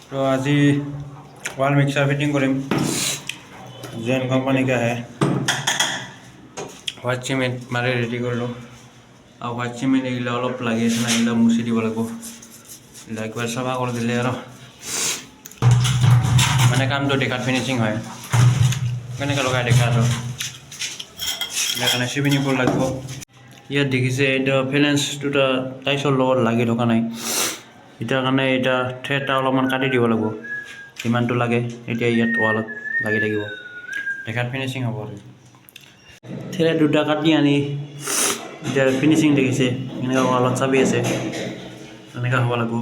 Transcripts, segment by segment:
तो आज वाल मिक्सर फिटिंग करें जेन कंपनी का है व्हाइट सीमेंट मारे रेडी कर लो और व्हाइट सीमेंट एगला अलग लगे एगला मुछि दी लगे एक बार सफा कर दिले और माने काम तो देखा फिनिशिंग है मैंने लगा देखा तो सिविनी पर लगे ये देखिसे फेलेंस दुटा टाइसर लगत लगी थका ना इटार कारण इटा थ्रेड अलपमान काटि दी लगे जिमानটো লাগে এতিয়া ইয়াত ওয়ালত লাগি থাকিব দেখাত ফিনিশিং হ'ব থ্ৰেড দুটা কাটি আনি এতিয়া ফিনিশিং দেখিছে এনেকা ওয়ালত চাবি আছে এনেকা হ'ব লাগিব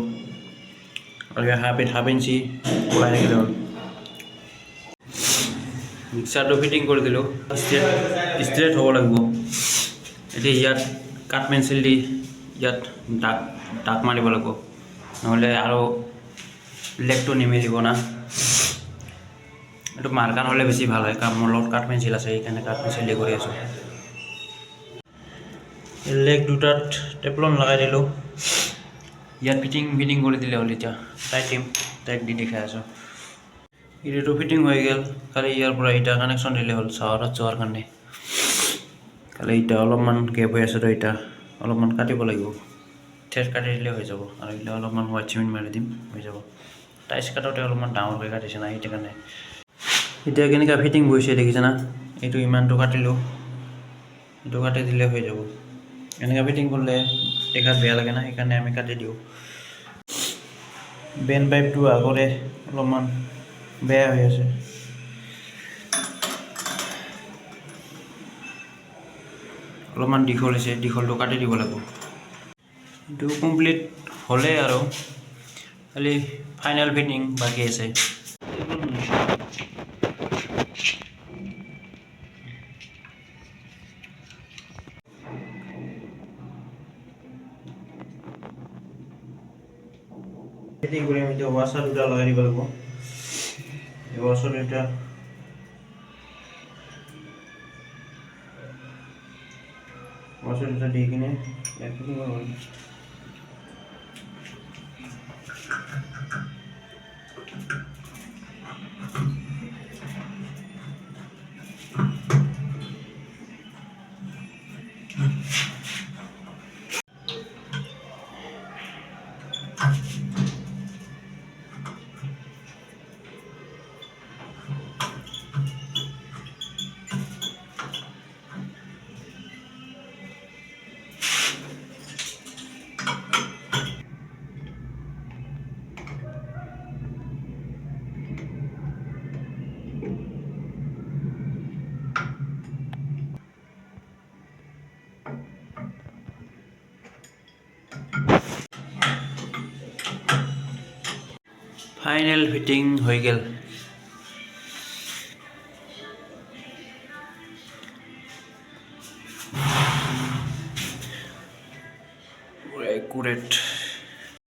আৰু হাফ ইঞ্চি ওলাই থাকিলে হ'ল মিক্সাৰটো ফিটিং কৰি দিলোঁ ষ্ট্ৰেট হ'ব লাগিব এতিয়া ইয়াত কাট পেন্সিল দি ইয়াত দাগ মাৰিব লাগিব নহ'লে আৰু लेग तो निमिलिब ना ये मार्कार हमें बेसि भल है कारण मोर लग काट पेन्सिल आसे काट पेन्सिल दी कर लेग दुटात टेपलन लगा दिल इतना फिटिंग कर दिले हल इतना टाइट दी देखा तो फिटिंग हो गल खाली यार इटा कानेक्शन दिले हल चावर जोर कारण खाली इटा अलपमान गेप हो तो इटा अलपमान काटिब लगे थ्रेड काटि दिले हो যাব और इला अलपमान व्हाइट सीमेंट मारि दिम हो যাব टाइस काटोते अलपमान डाঙरকৈ काटिছে ना সেইটো কাৰণে এতিয়া কেনেকা ফিটিং বইছে দেখিছে না এইটো ইমানটো কাটিলো এইটো কাটি দিলে হৈ যাব এনেকা ফিটিং করলে দেখাত বেয়া লাগে না সেইকাৰণে আমি কাটি দিও বেন পাইপটো আগৰে অলপমান বেয়া হৈ আছে অলপমান দীঘল হৈছে দীঘলটো কাটি দিব লাগিব এইটো কমপ্লিট হলে আৰু খালি फाइनल फिटिंग बाकी है फिटिंग कर वाशार दुटा लगा दी लगे वाशार दुटा दी किने फिटिंग कर फाइनल फिटिंग हो गल एक्यूरेट